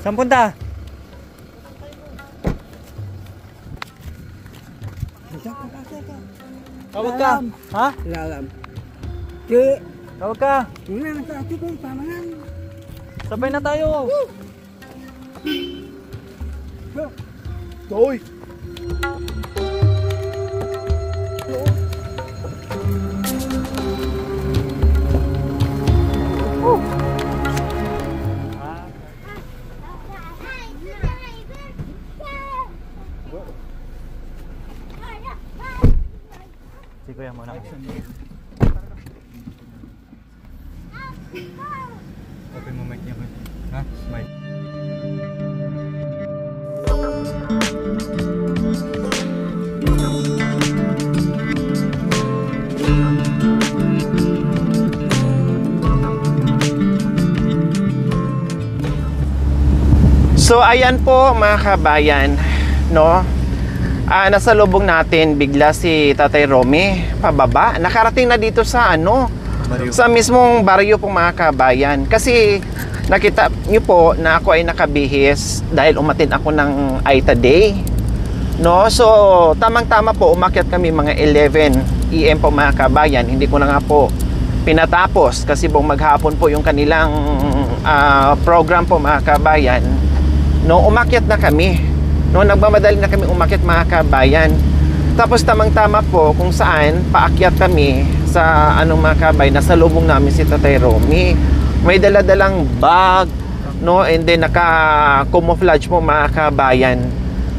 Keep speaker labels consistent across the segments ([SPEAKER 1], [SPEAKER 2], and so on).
[SPEAKER 1] Saan punta? Tawag ka. Ha?
[SPEAKER 2] Lalam.
[SPEAKER 1] Tawag ka.
[SPEAKER 2] Hindi na sa atin kung pamangan.
[SPEAKER 1] Sabay na tayo.
[SPEAKER 2] Toy.
[SPEAKER 1] Si Kuya muna. Open mo mic niya. Ha? Mic.
[SPEAKER 3] So ayan po mga kabayan, no? Nasa lubong natin bigla si Tatay Romy pababa. Nakarating na dito sa
[SPEAKER 1] Baryo.
[SPEAKER 3] sa mismong baryo po mga kabayan. Kasi nakita niyo po na ako ay nakabihis dahil umatin ako ng Aita Day. No? So tamang-tama po umakyat kami mga 11 AM po mga kabayan. Hindi ko na nga po pinatapos kasi po maghapon po yung kanilang program po mga kabayan. No, umakyat na kami. No, nagmamadali na kami umakyat mga kabayan. Tapos tamang-tama po kung saan paakyat kami sa mga kabayan, nasa lubong namin si Tatay Romy. May dala-dalang bag, no, and then naka-camouflage po mga kabayan.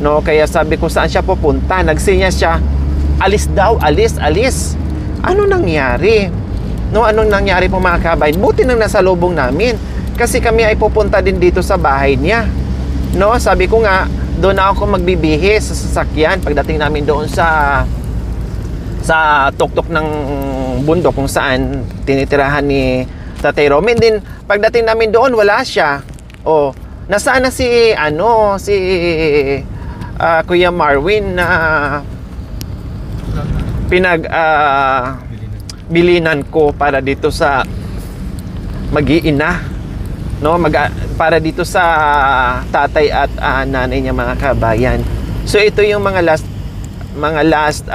[SPEAKER 3] No, kaya sabi ko saan siya pupunta. Nagsinya siya, alis daw, alis. Ano nangyari? No, anong nangyari po mga kabayan? Buti nang nasa lubong namin kasi kami ay pupunta din dito sa bahay niya. No, sabi ko nga, doon ako magbibihis sa sasakyan pagdating namin doon sa tuktok ng bundok kung saan tinitirahan ni Tatay Romy. Din pagdating namin doon wala siya. Oh, nasaan na si Kuya Marwin na bilinan ko para dito sa mag-iina. No, para dito sa tatay at nanay niya mga kabayan. So ito yung mga last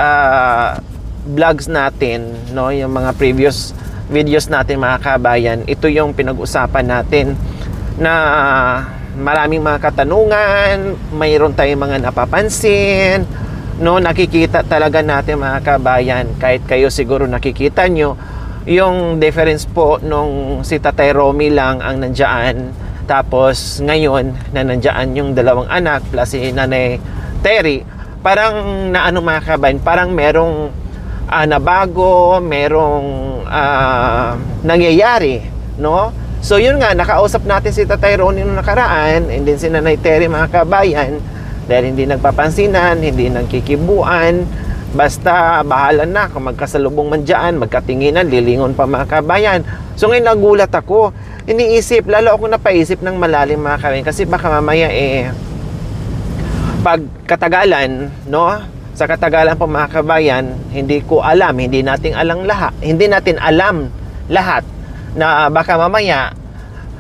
[SPEAKER 3] vlogs natin, no, yung mga previous videos natin mga kabayan. Ito yung pinag-usapan natin na maraming mga katanungan, mayroon tayong mga napapansin, no, nakikita talaga natin mga kabayan. Kahit kayo siguro nakikita nyo yung difference po nung si Tatay Romy lang ang nandiyan, tapos ngayon na nandiyan yung dalawang anak plus si Nanay Terry. Parang mga kabayan, parang merong nabago, merong nangyayari, no? So yun nga, nakausap natin si Tatay Romy nung nakaraan, and then si Nanay Terry mga kabayan, dahil hindi nagpapansinan, hindi nagkikibuan. Basta bahala na kung magkasalubong man dyan, magkatinginan, lilingon pa mga kabayan. So ngayon nagulat ako, iniisip, lalo ako napaisip ng malalim mga kabayan, kasi baka mamaya pag katagalan, no, sa katagalan po mga kabayan, hindi natin alam lahat na baka mamaya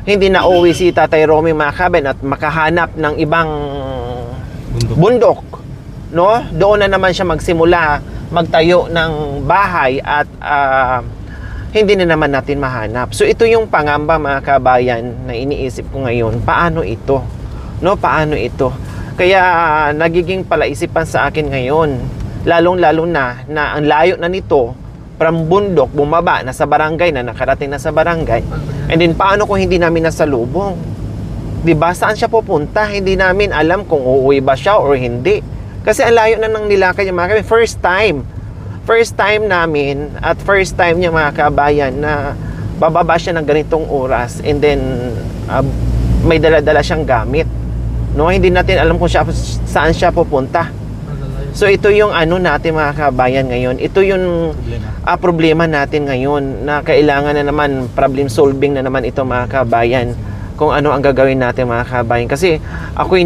[SPEAKER 3] hindi na uwi si Tatay Romy mga kabayan at makahanap ng ibang bundok. No, doon na naman siya magsimula magtayo ng bahay at hindi na naman natin mahanap. So ito yung pangamba mga kabayan na iniisip ko ngayon, paano ito? No, paano ito? Kaya nagiging palaisipan sa akin ngayon, lalong-lalo na ang layo na nito from bundok, bumaba na sa barangay, na nakarating na sa barangay. And then paano kung hindi namin nasalubong? 'Di ba? Saan siya pupunta? Hindi namin alam kung uuwi ba siya or hindi. Kasi ang layo na ng nilakad niya mga kabayan. First time namin at first time niya mga kabayan na bababa siya ng ganitong oras, and then may dala-dala siyang gamit. No, hindi natin alam kung saan siya pupunta. So ito yung natin mga kabayan ngayon. Ito yung problema natin ngayon na kailangan na naman problem solving na naman ito mga kabayan. Kung ano ang gagawin natin mga kabayan. Kasi ako'y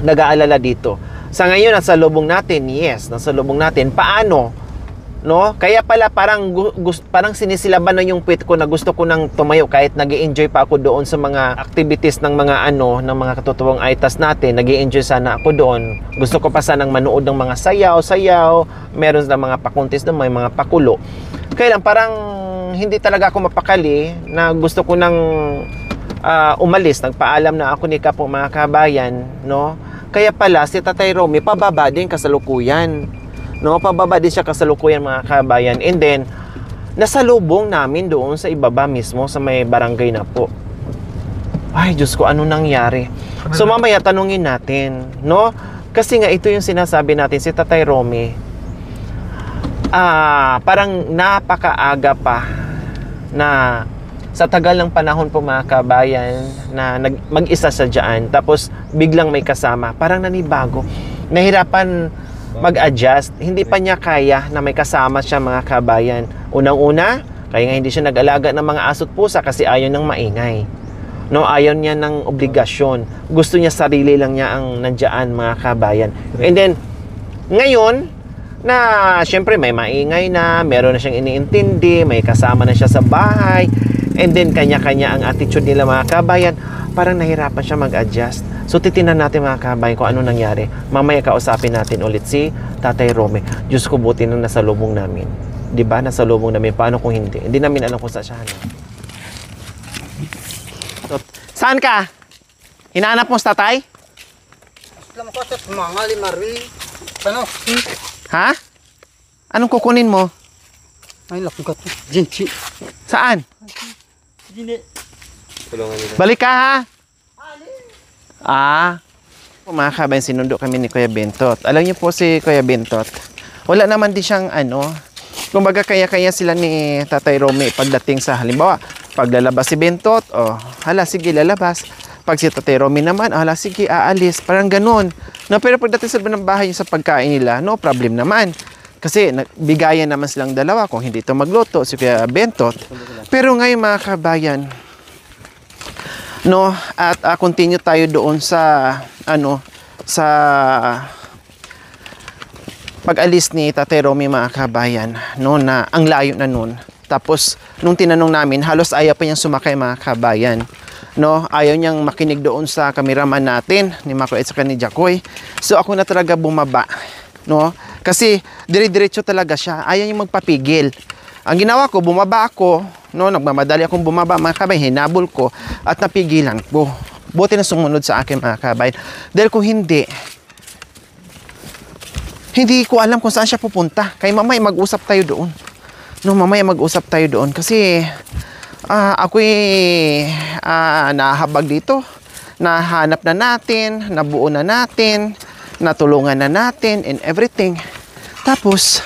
[SPEAKER 3] nag-aalala dito. Sa ngayon, nasa lubong natin, yes, nasa lubong natin. Paano no? Kaya pala parang parang sinisilaban na yung puwet ko na gusto ko nang tumayo kahit nag-i-enjoy pa ako doon sa mga activities ng mga ng mga katutuwang aitas natin. Nag-i-enjoy sana ako doon. Gusto ko pa sanang manood ng mga sayaw, meron na mga pakuntis doon, may mga pakulo. Kaya lang parang hindi talaga ako mapakali na gusto ko nang umalis. Nagpaalam na ako ni Kapo mga kabayan, no? Kaya pala si Tatay Romy pababa din kasalukuyan. No, pababa din siya kasalukuyan mga kabayan. And then, nasalubong namin doon sa ibaba mismo sa may barangay na po. Ay, Diyos ko, ano nangyari? So, mamaya tanungin natin, no? Kasi nga, ito yung sinasabi natin, si Tatay Romy, parang napakaaga pa na sa tagal ng panahon po mga kabayan na mag-isa sa dyan, tapos biglang may kasama, parang nanibago. Nahirapan mag-adjust, hindi pa niya kaya na may kasama siya mga kabayan. Unang-una, kaya nga hindi siya nag-alaga ng mga aso't pusa kasi ayaw ng maingay. No, ayaw niya ng obligasyon. Gusto niya sarili lang niya ang nandiyan mga kabayan. And then, ngayon, na syempre may maingay na, meron na siyang iniintindi, may kasama na siya sa bahay, and then kanya-kanya ang attitude nila mga kabayan, parang nahirapan siya mag-adjust. So titinan natin mga kabayan kung ano nangyari. Mamaya kausapin natin ulit si Tatay Romy. Diyos ko, buti nang nasalubong namin. Diba? Nasalubong namin. Paano kung hindi? Hindi namin alam kung saan siya. So, saan ka? Hinahanap mo si Tatay?
[SPEAKER 2] Alam ko sa mga limari. Ano?
[SPEAKER 3] Ha? Anong kukunin mo?
[SPEAKER 2] Ay, lakugat. Jinchi.
[SPEAKER 3] Saan?
[SPEAKER 2] Hindi.
[SPEAKER 3] Balik ka ha? Mga kabayan, sinundo kami ni Kuya Bentot. Alam niyo po si Kuya Bentot, wala naman din siyang kumbaga kaya-kaya sila ni Tatay Romy pagdating sa halimbawa, paglalabas si Bentot, hala sige lalabas. Pag si Tatay Romy naman, hala sige aalis, parang ganun. No, pero pagdating sa ng bahay sa pagkain nila, no problem naman. Kasi bigayan naman silang dalawa kung hindi ito magluto si Kuya Bentot. Pero ngayon mga kabayan, no, at continue tayo doon sa sa pag-alis ni Tatay Romy mga kabayan, no, na ang layo na noon. Tapos nung tinanong namin, halos ayaw pa niyang sumakay mga kabayan, no, ayaw niyang makinig doon sa cameraman natin ni Mako at saka ni Jacoy. So ako na talaga bumaba, no, kasi dire-diretso talaga siya, ayaw niyang magpapigil. Ang ginawa ko, bumaba ako, no, nagmamadali akong bumaba mga kabayan, hinabol ko at napigilan ko. Buti na sumunod sa akin mga kabayan. Dahil kung hindi ko alam kung saan siya pupunta. Kaya mamaya mag-usap tayo doon. No, mamaya mag-usap tayo doon kasi ako'y nahabag dito. Nahanap na natin, nabuo na natin, natulungan na natin and everything. Tapos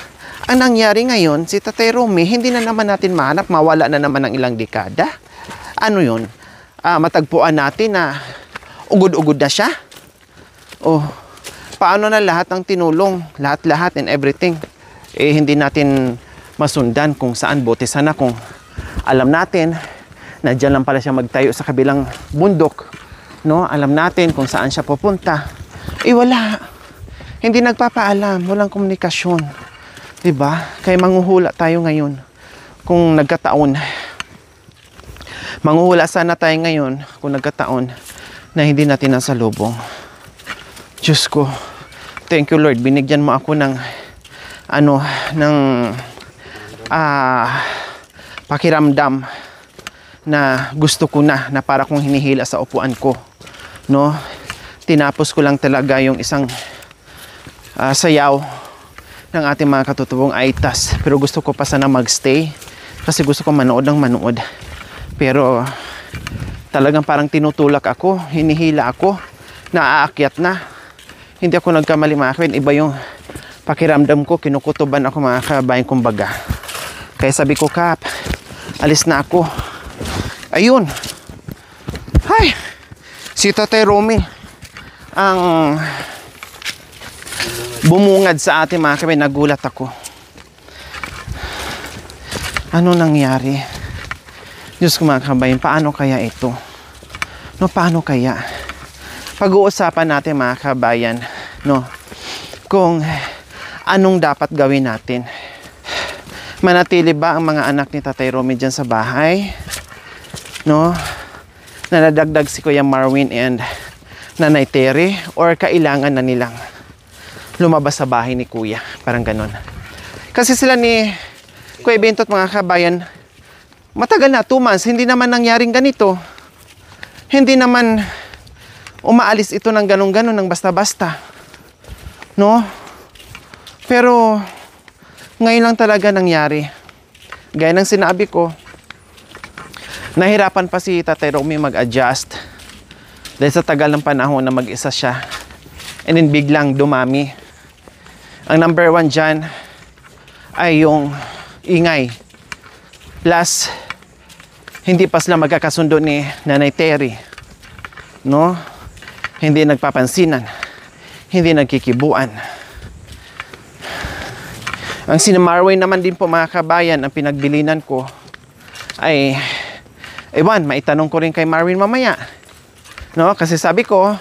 [SPEAKER 3] ang nangyari ngayon, si Tatay Romy, hindi na naman natin mahanap, mawala na naman ng ilang dekada. Ano yun? Matagpuan natin na ugod-ugod na siya. Paano na lahat ng tinulong, lahat-lahat and everything, hindi natin masundan kung saan. Buti sana kung alam natin na dyan lang pala siya magtayo sa kabilang bundok. No? Alam natin kung saan siya pupunta. Wala. Hindi nagpapaalam, walang komunikasyon. Diba? Kaya manghuhula tayo ngayon kung nagkataon. Manghuhula sana tayo ngayon kung nagkataon na hindi natin nasalubong. Diyos ko, thank you Lord, binigyan mo ako ng pakiramdam na gusto ko na para kong hinihila sa upuan ko, no? Tinapos ko lang talaga yung isang sayaw ng ating mga katutuwang aitas, pero gusto ko pa sana magstay kasi gusto ko manood ng manood, pero talagang parang tinutulak ako, hinihila ako, naaakyat na. Hindi ako nagkamali mga kabayan, iba yung pakiramdam ko, kinukutuban ako mga kabayan kumbaga. Kaya sabi ko, Kap, alis na ako. Ayun, ay, si Tatay Romy ang bumungad sa atin mga kabayan. Nagulat ako. Ano nangyari? Diyos ko mga kabayan, paano kaya ito? No, paano kaya? Pag-uusapan natin mga kabayan, no, kung anong dapat gawin natin. Manatili ba ang mga anak ni Tatay Romy dyan sa bahay? No? Na nadagdag si Kuya Marwin and Nanay Terry? Or kailangan na nilang lumabas sa bahay ni Kuya? Parang ganon. Kasi sila ni Kuya Bentot, mga kabayan, matagal na, 2 months, hindi naman nangyaring ganito. Hindi naman umaalis ito ng ganon-ganon, ng basta-basta. No? Pero ngayon lang talaga nangyari. Gaya ng sinabi ko, nahirapan pa si Tatay Romy mag-adjust dahil sa tagal ng panahon na mag-isa siya. And then biglang dumami. Ang number 1 dyan ay yung ingay. Plus, hindi pa sila magkakasundo ni Nanay Terry. No? Hindi nagpapansinan. Hindi nagkikibuan. Ang sinamarway naman din po, mga kabayan, ang pinagbilinan ko ay, ewan, maitanong ko rin kay Marwin mamaya. No? Kasi sabi ko,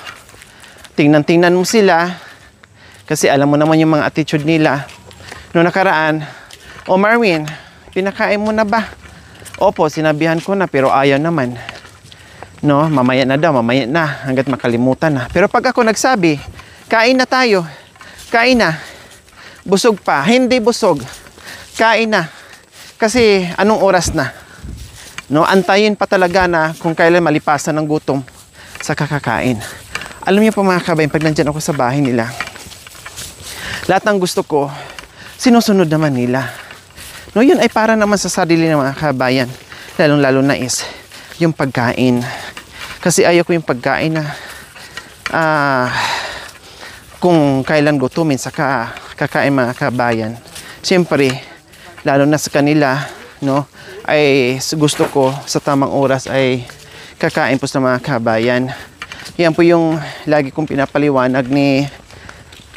[SPEAKER 3] tingnan-tingnan mo sila. Kasi alam mo naman yung mga attitude nila. Noong nakaraan, o Marwin, pinakain mo na ba? Opo, sinabihan ko na, pero ayaw naman. No? Mamaya na daw, mamaya na, hanggat makalimutan na. Pero pag ako nagsabi, kain na tayo, kain na. Busog pa. Hindi busog. Kain na. Kasi anong oras na? No, antayin pa talaga na kung kailan malipasan ng gutom sa kakakain. Alam niyo po, mga kabayan, pag nandyan ako sa bahay nila, lahat ng gusto ko, sinusunod naman nila. No, yun ay para naman sa sarili ng mga kabayan. Lalong-lalo na is yung pagkain. Kasi ayaw ko yung pagkain na kung kailan gutumin sa kakain, mga kabayan. Siyempre, lalo na sa kanila, no, ay gusto ko sa tamang oras ay kakain po sa mga kabayan. Yan po yung lagi kong pinapaliwanag ni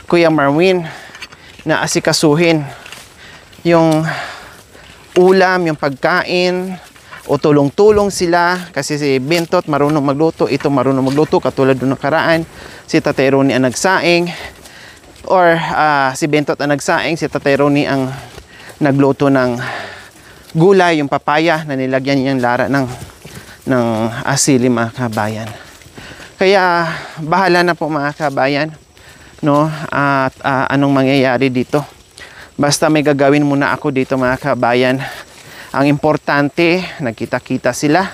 [SPEAKER 3] Kuya Marwin, na asikasuhin yung ulam, yung pagkain, o tulong-tulong sila. Kasi si Bentot marunong magluto, ito marunong magluto, katulad doon nakaraan si Tatay Ronnie ang nagsaing, or si Bentot ang nagsaing, si Tatay Ronnie ang nagluto ng gulay, yung papaya na nilagyan niyang lara ng asili, mga kabayan. Kaya bahala na po, mga kabayan, no, at anong mangyayari dito. Basta may gagawin muna ako dito, mga kabayan. Ang importante, nagkita-kita sila,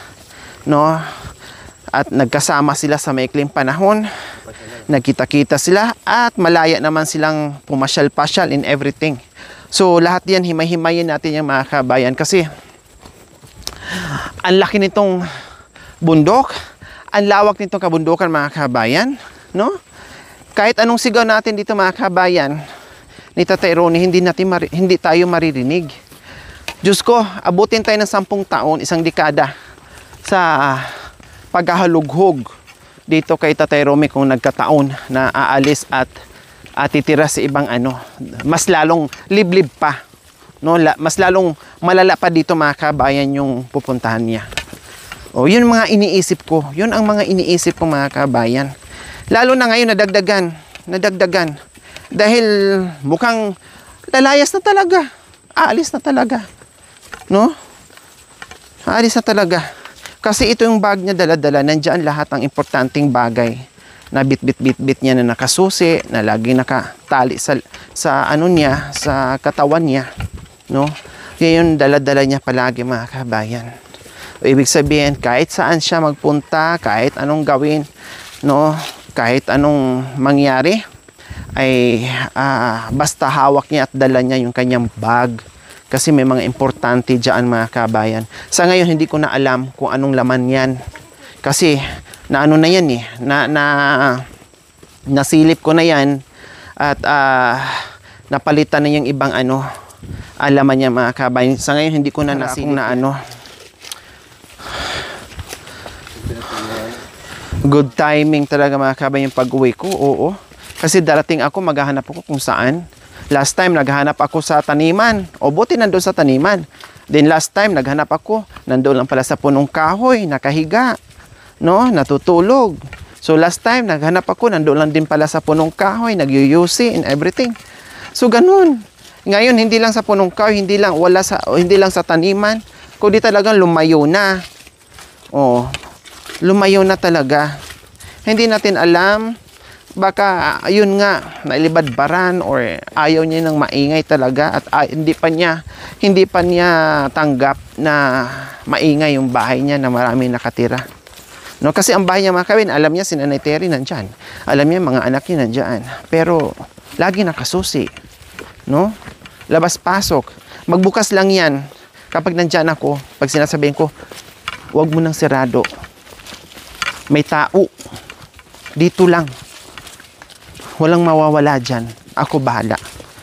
[SPEAKER 3] no, at nagkasama sila sa maikling panahon. Nagkita-kita sila at malaya naman silang pumasyal-pasyal in everything. So lahat yan, himay-himayin natin yung, mga kabayan, kasi ang laki nitong bundok, ang lawak nitong kabundukan, mga kabayan, no? Kahit anong sigaw natin dito, mga kabayan, ni Tatay Ronnie, hindi tayo maririnig. Diyos ko, abutin tayo ng 10 taon, 1 dekada sa paghahalughog dito kay Tatay Romy kung nagkataon na aalis at titira sa ibang mas lalong liblib pa, no? Mas lalong malala pa dito, mga kabayan, yung pupuntahan niya. O, yun mga iniisip ko. Yun ang mga iniisip ko, mga kabayan. Lalo na ngayon, nadagdagan. Dahil mukhang lalayas na talaga. Aalis na talaga. No? Aalis na talaga. Kasi ito yung bag niya dala-dala. Nandiyan lahat ng importanteng bagay. Na bit-bit niya na nakasusi, na lagi nakatali sa niya, sa katawan niya. No? Yan yung dala-dala niya palagi, mga kabayan. O, ibig sabihin, kahit saan siya magpunta, kahit anong gawin, no, kahit anong mangyari, ay basta hawak niya at dala niya yung kanyang bag. Kasi may mga importante dyan, mga kabayan. Sa ngayon, hindi ko na alam kung anong laman yan. Kasi, na yan eh. Nasilip ko na yan. At napalitan na yung ibang laman niya, mga kabayan. Sa ngayon, hindi ko na nasilip na Good timing talaga, mga kabayan, yung pag-uwi ko. Oo. Kasi darating ako, maghahanap ako kung saan. Last time, naghahanap ako sa taniman. O, buti nandun sa taniman. Then last time, naghanap ako. Nandun lang pala sa punong kahoy, nakahiga. No? Natutulog. So, last time, naghanap ako. Nandun lang din pala sa punong kahoy, nagyuyusi and everything. So, ganun. Ngayon, hindi lang sa punong kahoy, hindi lang sa taniman, kundi talagang lumayo na. Oh, lumayo na talaga. Hindi natin alam, baka ayun nga, nailibadbaran or ayaw niya ng maingay talaga at hindi pa niya tanggap na maingay yung bahay niya na marami nakatira. No, kasi ang bahay niya mga kawin, alam niya si Nanay Terry nandyan. Alam niya mga anak niya nandyan. Pero lagi nakasusi. No? Labas-pasok. Magbukas lang yan. Kapag nandyan ako, pag sinasabihin ko, huwag mo nang sirado. May tao. Dito lang. Walang mawawala dyan. Ako bahala.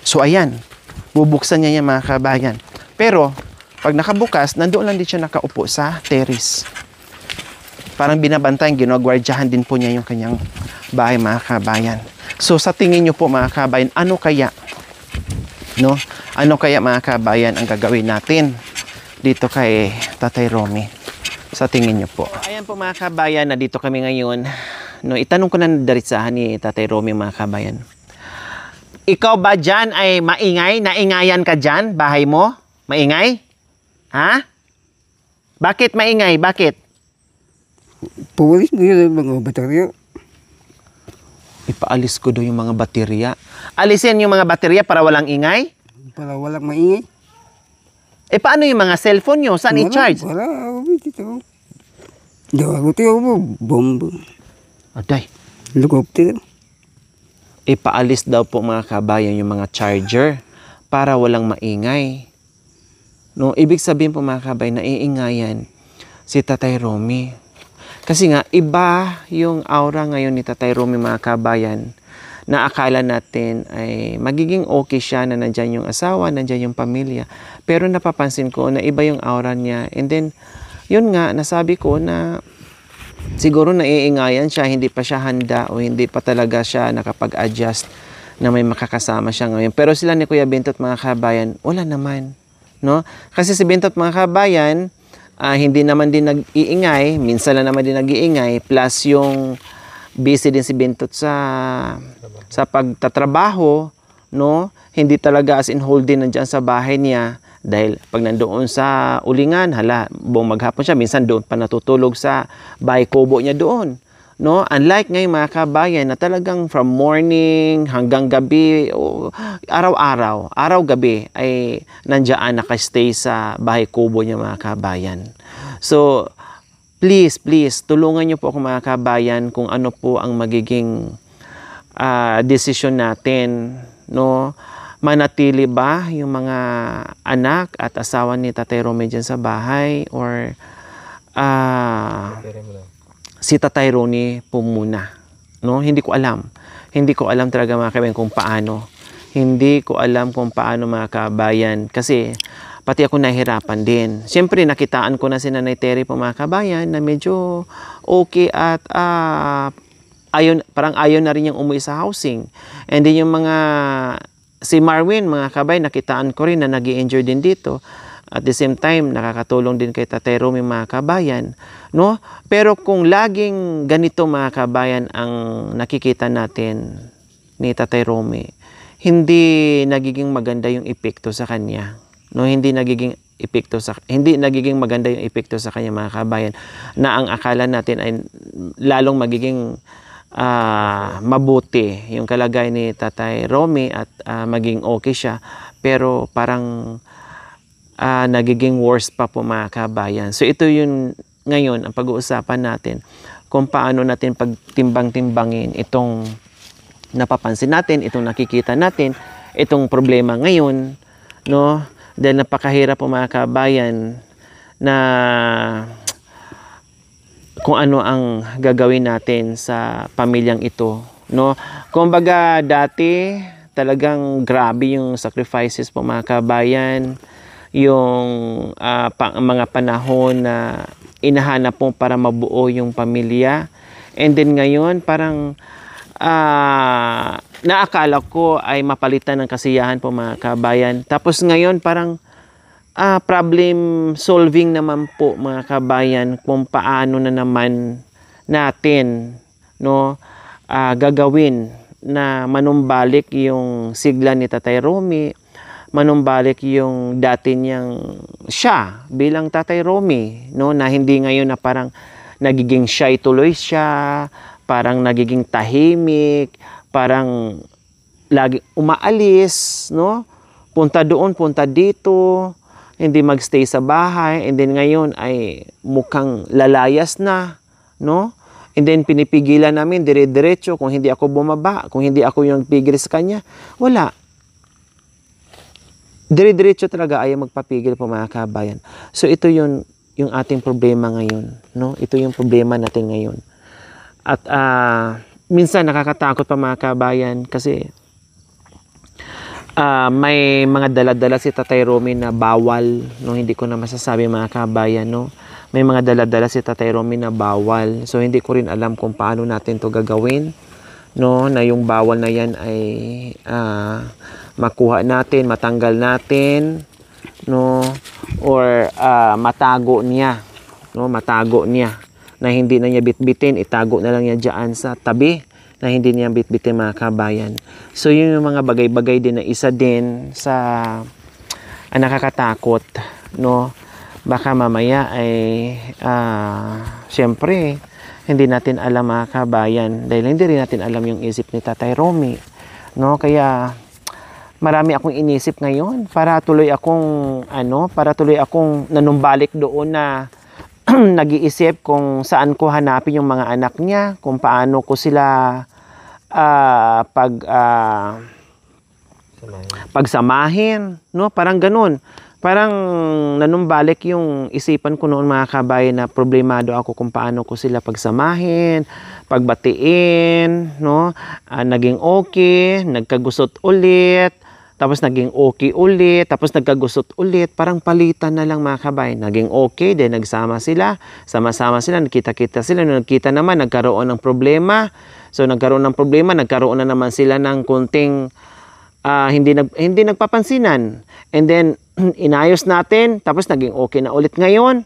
[SPEAKER 3] So ayan, bubuksan niya yan mga kabayan. Pero, pag nakabukas, nandoon lang din siya nakaupo sa terrace. Parang binabantayan, ginagwardyahan din po niya yung kanyang bahay mga kabayan. So sa tingin niyo po mga kabayan, ano kaya? No? Ano kaya mga kabayan ang gagawin natin dito kay Tatay Romy? Sa tingin niyo po. Ayan po mga kabayan, na dito kami ngayon. No, itanong ko na daritsahan ni Tatay Romy mga kabayan. Ikaw ba dyan ay maingay? Naingayan ka dyan? Bahay mo? Maingay? Ha? Bakit maingay? Bakit?
[SPEAKER 2] Puwalis mo yun mga baterya.
[SPEAKER 3] Ipaalis ko daw yung mga baterya. Alisin yung mga baterya para walang ingay?
[SPEAKER 2] Para walang maingay.
[SPEAKER 3] Eh paano yung mga cellphone nyo? Saan i-charge?
[SPEAKER 2] Wala, dito. Dawa ko tayo mo, bomba.
[SPEAKER 3] Aday.
[SPEAKER 2] Helicopter.
[SPEAKER 3] Ipaalis daw po mga kabayan yung mga charger para walang maingay. No, ibig sabihin po mga kabayan, naiingayan si Tatay Romy. Kasi nga, iba yung aura ngayon ni Tatay Romy mga kabayan, na akala natin ay magiging okay siya na nandyan yung asawa, nandyan yung pamilya. Pero napapansin ko na iba yung aura niya. And then, yun nga, nasabi ko na siguro naiingayan siya, hindi pa siya handa o hindi pa talaga siya nakapag-adjust na may makakasama siya ngayon. Pero sila ni Kuya Bentot mga kabayan, wala naman. No? Kasi si Bentot mga kabayan, hindi naman din nag-iingay, minsan lang naman din nag-iingay, plus yung busy din si Bentot sa pagtatrabaho, no? Hindi talaga as in whole din nandiyan sa bahay niya. Dahil pag nandoon sa ulingan, buong maghapon siya, minsan doon pa natutulog sa bahay kubo niya doon. No? Unlike ngayon mga kabayan na talagang from morning hanggang gabi, araw-araw, araw-gabi ay nandiyan nakastay sa bahay kubo niya mga kabayan. So, please, tulungan niyo po ako mga kabayan kung ano po ang magiging desisyon natin, no? Manatili ba yung mga anak at asawa ni Tatay Romy dyan sa bahay or si Tatay Romy po muna, no? Hindi ko alam talaga mga kabayan kung paano. Hindi ko alam kung paano mga kabayan kasi pati ako nahihirapan din. Siyempre nakitaan ko na si Nanay Terry po mga kabayan na medyo okay at parang ayaw na rin yung umuwi sa housing. And then yung si Marwin, mga kabay, nakitaan ko rin na nag-i-enjoy din dito. At the same time, nakakatulong din kay Tatay Romy, mga kabayan. No? Pero kung laging ganito, mga kabayan, ang nakikita natin ni Tatay Romy, hindi nagiging maganda yung epekto sa kanya. No? Hindi nagiging maganda yung epekto sa kanya, mga kabayan, na ang akala natin ay lalong magiging mabuti yung kalagay ni Tatay Romy at maging okay siya, pero parang nagiging worse pa po mga kabayan. So ito yun ngayon ang pag-uusapan natin kung paano natin pagtimbang-timbangin itong napapansin natin, itong nakikita natin, itong problema ngayon, no? Dahil napakahirap po mga kabayan na kung ano ang gagawin natin sa pamilyang ito, no? Kumbaga dati talagang grabe yung sacrifices po mga kabayan, yung mga panahon na inahanap po para mabuo yung pamilya. And then ngayon parang naakala ko ay mapalitan ng kasiyahan po mga kabayan. Tapos ngayon parang problem solving naman po mga kabayan kung paano na naman natin, no, gagawin na manumbalik yung sigla ni Tatay Romy manumbalik yung dati niyang siya bilang Tatay Romy, no, na hindi ngayon na parang nagiging shy tuloy siya, parang nagiging tahimik, parang lagi umaalis, no? Punta doon, punta dito, hindi magstay sa bahay, and then ngayon ay mukhang lalayas na, no? And then pinipigilan namin dire-diretso kung hindi ako bumaba, kung hindi ako yung pigil sa kanya, wala. Dire-diretso talaga ayaw magpapigil po mga kabayan. So ito yung ating problema ngayon, no? Ito yung problema natin ngayon. At minsan nakakatakot pa mga kabayan kasi may mga dala-dala si Tatay Romy na bawal, no? Hindi ko na masasabi mga kabayan, no? May mga dala-dala si Tatay Romy na bawal. So hindi ko rin alam kung paano natin to gagawin, no? Na yung bawal na yan ay makuha natin, matanggal natin, no? Or matago niya, no? Matago niya na hindi na niya bitbitin, itago na lang niya diyan sa tabi na hindi niya bitbitin mga kabayan. So yun yung mga bagay-bagay din na isa din sa nakakatakot, no? Baka mamaya ay syempre hindi natin alam mga kabayan dahil hindi rin natin alam yung isip ni Tatay Romy, no? Kaya marami akong inisip ngayon para tuloy akong nanumbalik doon na nag-iisip kung saan ko hanapin yung mga anak niya, kung paano ko sila pagsamahin, no? Parang ganun. Parang nanumbalik yung isipan ko noon mga kabayan na problemado ako kung paano ko sila pagsamahin, pagbatiin, no? Naging okay, nagkagusot ulit, tapos naging okay ulit, tapos nagkagusot ulit, parang palitan na lang mga kabayan. Naging okay, then nagsama sila, sama-sama sila, nagkita-kita sila, nagkita naman, nagkaroon ng problema. So nagkaroon ng problema, nagkaroon na naman sila ng kunting hindi nagpapansinan. And then inayos natin, tapos naging okay na ulit ngayon.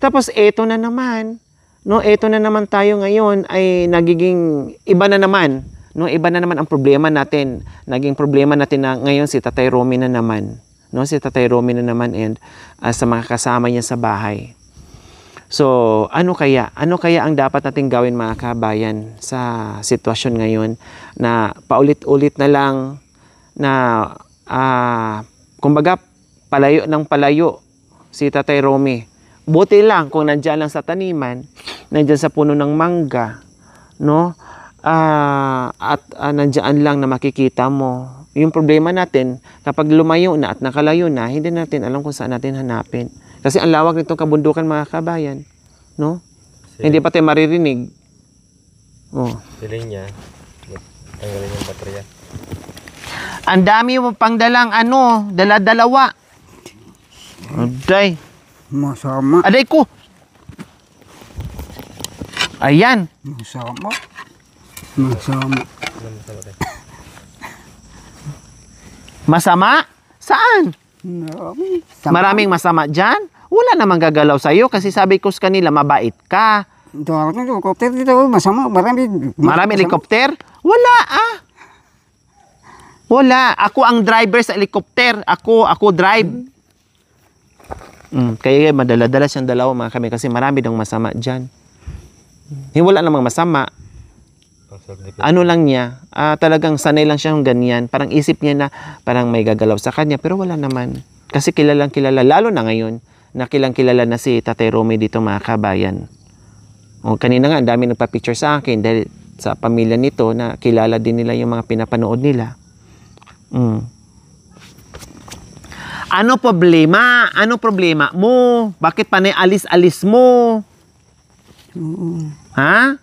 [SPEAKER 3] Tapos eto na naman, no? Eto na naman tayo ngayon ay nagiging iba na naman, no? Iba na naman ang problema natin. Naging problema natin na ngayon si Tatay Romy na naman, no? Si Tatay Romy na naman and sa mga kasama niya sa bahay. So, ano kaya ang dapat nating gawin mga kabayan sa sitwasyon ngayon na paulit-ulit na lang na kumbaga palayo ng palayo si Tatay Romy. Buti lang kung nandiyan lang sa taniman, nandiyan sa puno ng mangga, no? At nandiyan lang na makikita mo. Yung problema natin, kapag lumayo na at nakalayo na, hindi natin alam kung saan natin hanapin. Kasi ang lawak nitong kabundukan mga kabayan, no? Hindi pa tayo maririnig. Oh.
[SPEAKER 1] Siling niya, tanggalin yung baterya.
[SPEAKER 3] Ang dami mo pang dalang dala-dalawa. Aday.
[SPEAKER 2] Masama.
[SPEAKER 3] Aday ko. Ayan.
[SPEAKER 2] Masama. Masama.
[SPEAKER 3] Masama? Saan? Maraming masama dyan? Wala namang gagalaw sa'yo kasi sabi ko sa kanila, mabait ka.
[SPEAKER 2] Doon helicopter dito, masama.
[SPEAKER 3] Marami helicopter? Wala Wala. Ako ang driver sa helicopter. Ako drive. Kaya madala-dala siyang dalawa mga kami kasi marami dong masama dyan. Wala namang masama. Ano lang niya, talagang sanay lang siyang ganyan. Parang isip niya na parang may gagalaw sa kanya pero wala naman. Kasi kilalang kilala, lalo na ngayon, na kilala na si Tatay Romy dito mga kabayan. Kanina nga, ang dami nagpa-picture sa akin dahil sa pamilya nito na kilala din nila yung mga pinapanood nila. Ano problema? Ano problema mo? Bakit panay alis-alis mo? Ha?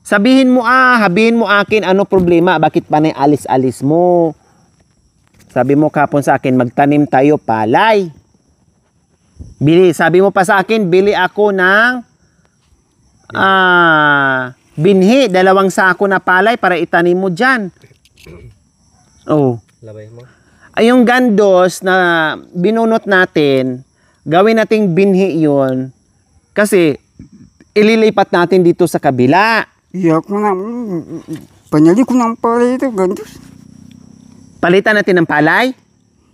[SPEAKER 3] Sabihin mo akin ano problema? Bakit panay alis-alis mo? Sabi mo kapon sa akin, magtanim tayo palay. Sabi mo pa sa akin, bili ako ng binhi, 2 sako na palay para itanim mo dyan. Oh.
[SPEAKER 1] Labay mo.
[SPEAKER 3] Ay, yung gandos na binunot natin, gawin nating binhi yun. Kasi, ililipat natin dito sa kabila.
[SPEAKER 2] Iyak mo na. Panyali ko ng palay ito, gandos.
[SPEAKER 3] Palitan natin ng palay?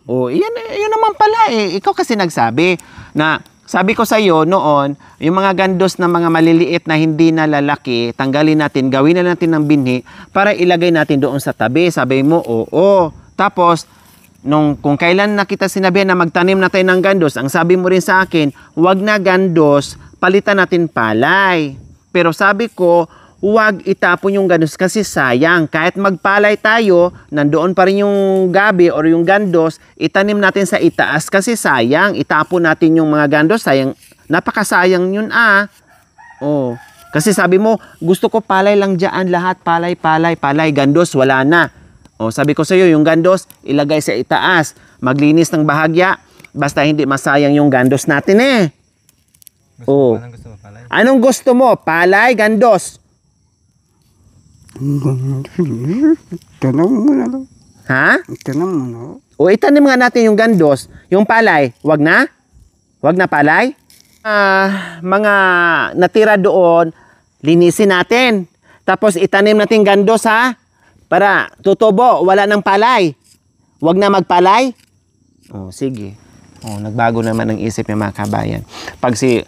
[SPEAKER 3] O, yun naman pala eh. Ikaw kasi nagsabi na, sabi ko sa iyo noon, yung mga gandos na mga maliliit na hindi na lalaki, tanggalin natin, gawin na natin ng binhi para ilagay natin doon sa tabi. Sabi mo, oo. Tapos, kung kailan na kita sinabi na magtanim na tayo ng gandos, ang sabi mo rin sa akin, wag na gandos, palitan natin palay. Pero sabi ko, huwag itapon yung gandos kasi sayang. Kahit magpalay tayo, nandoon pa rin yung gabi or yung gandos, itanim natin sa itaas kasi sayang. Itapon natin yung mga gandos, sayang. Napakasayang yun Oh. Kasi sabi mo, gusto ko palay lang dyan lahat. Palay, gandos, wala na. Sabi ko sa iyo, yung gandos, ilagay sa itaas. Maglinis ng bahagya, basta hindi masayang yung gandos natin eh.
[SPEAKER 1] Anong gusto mo, palay?
[SPEAKER 3] Anong gusto mo? Palay, gandos?
[SPEAKER 2] Tanong mo na lang.
[SPEAKER 3] Ha?
[SPEAKER 2] Tanong mo na.
[SPEAKER 3] O itanim nga natin yung gandos. Yung palay, wag na? Wag na palay? Mga natira doon, linisin natin. Tapos itanim natin gandos ha? Para tutubo, wala ng palay. Wag na magpalay? Sige. Nagbago naman ang isip ng mga kabayan. Pag si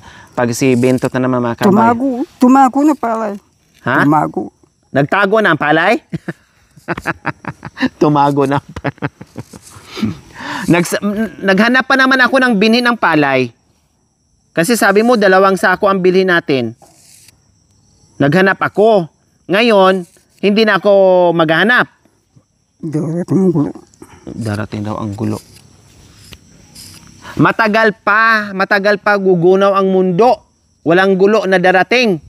[SPEAKER 3] Bentot na naman mga kabayan.
[SPEAKER 2] Tumago na palay.
[SPEAKER 3] Ha?
[SPEAKER 2] Tumago.
[SPEAKER 3] Nagtago na ang palay? Tumago na ang palay. Naghanap pa naman ako ng binhi ng palay. Kasi sabi mo, 2 sako ang bilhin natin. Naghanap ako. Ngayon, hindi na ako maghanap.
[SPEAKER 2] Darating ang gulo.
[SPEAKER 3] Darating daw ang gulo. Matagal pa gugunaw ang mundo. Walang gulo na darating.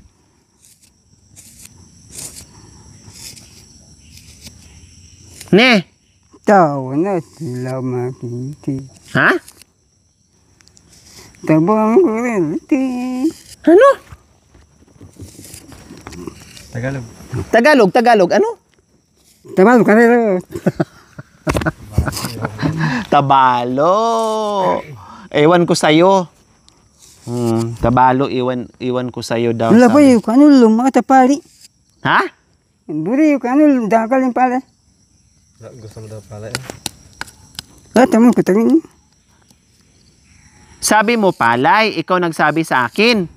[SPEAKER 3] Ne?
[SPEAKER 2] Tao na sila makiti.
[SPEAKER 3] Ha?
[SPEAKER 2] Tabang kurente.
[SPEAKER 3] Ano?
[SPEAKER 1] Tagalog.
[SPEAKER 3] Ano?
[SPEAKER 2] Tabang kurente.
[SPEAKER 3] Tabalo. Ewan ko sa'yo. Tabalo, iwan ko sa'yo daw.
[SPEAKER 2] Wala pa yung kanul, lumakatapali.
[SPEAKER 3] Ha?
[SPEAKER 2] Buri yung kanul, dakal yung pala.
[SPEAKER 1] Gusto mo daw palay?
[SPEAKER 2] Tamang kutangin.
[SPEAKER 3] Sabi mo palay, ikaw nagsabi sa akin.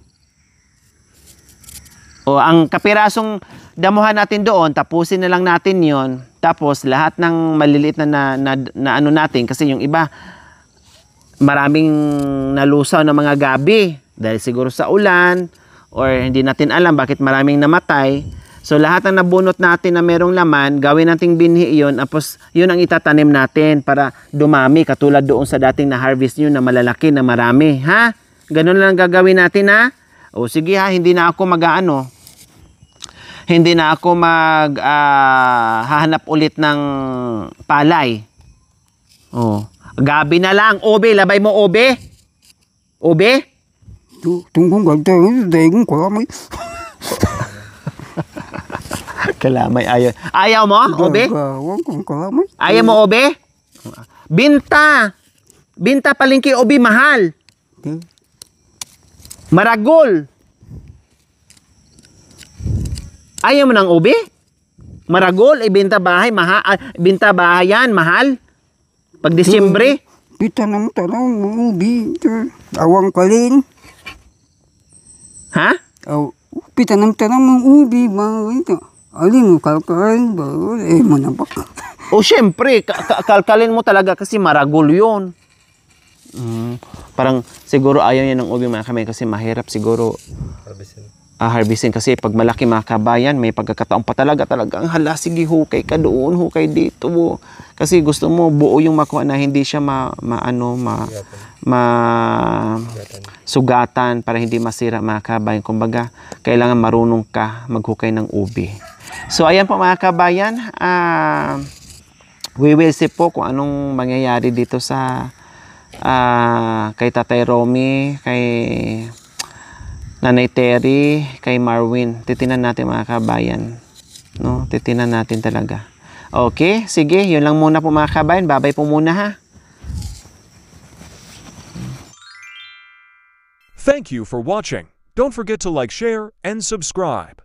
[SPEAKER 3] Ang kapirasong damuhan natin doon, tapusin na lang natin yon. Tapos lahat ng maliliit na ano natin, kasi yung iba, maraming nalusaw ng mga gabi. Dahil siguro sa ulan, or hindi natin alam bakit maraming namatay. So lahat ng nabunot natin na merong laman, gawin nating binhi iyon, tapos yun ang itatanim natin para dumami, katulad doon sa dating na-harvest nyo na malalaki na marami. Ha? Ganun lang gagawin natin ha? Sige ha, hindi na ako hahanap ulit ng palay. Gabi na lang. Obe, labay mo obe? Obe?
[SPEAKER 2] Tungkong gagawin, daigong kalamay.
[SPEAKER 3] Kalamay, ayaw mo, obe?
[SPEAKER 2] Kalamay.
[SPEAKER 3] Ayaw mo, obe? Binta palengke, obe, mahal. Maragol. Ayaw mo ng obe? Maragol, ibenta bahay, binta bahayan, mahal. Pag Disyembre.
[SPEAKER 2] Pita ng tanong, ubi. Awang kalin.
[SPEAKER 3] Ha?
[SPEAKER 2] Pita ng tanong, ubi. Aling mo kalkalin ba? Mo na ba?
[SPEAKER 3] Syempre, kalkalin mo talaga kasi maragol yun. Parang siguro ayaw niya ng ubi mga kamay kasi mahirap siguro harvestin kasi pag malaki mga kabayan, may pagkakataon pa talagang hala, sige hukay ka doon, hukay dito mo. Kasi gusto mo buo yung makuha na hindi siya sugatan para hindi masira mga kabayan. Kumbaga, kailangan marunong ka maghukay ng ubi. So ayan po mga kabayan, we will see po kung anong mangyayari dito sa kay Tatay Romy, kay Nanay Terry, kay Marwin. Titinan natin mga kabayan. No? Titinan natin talaga. Okay, sige. Yun lang muna po mga kabayan. Babay po muna ha.
[SPEAKER 4] Thank you for watching. Don't forget to like, share, and subscribe.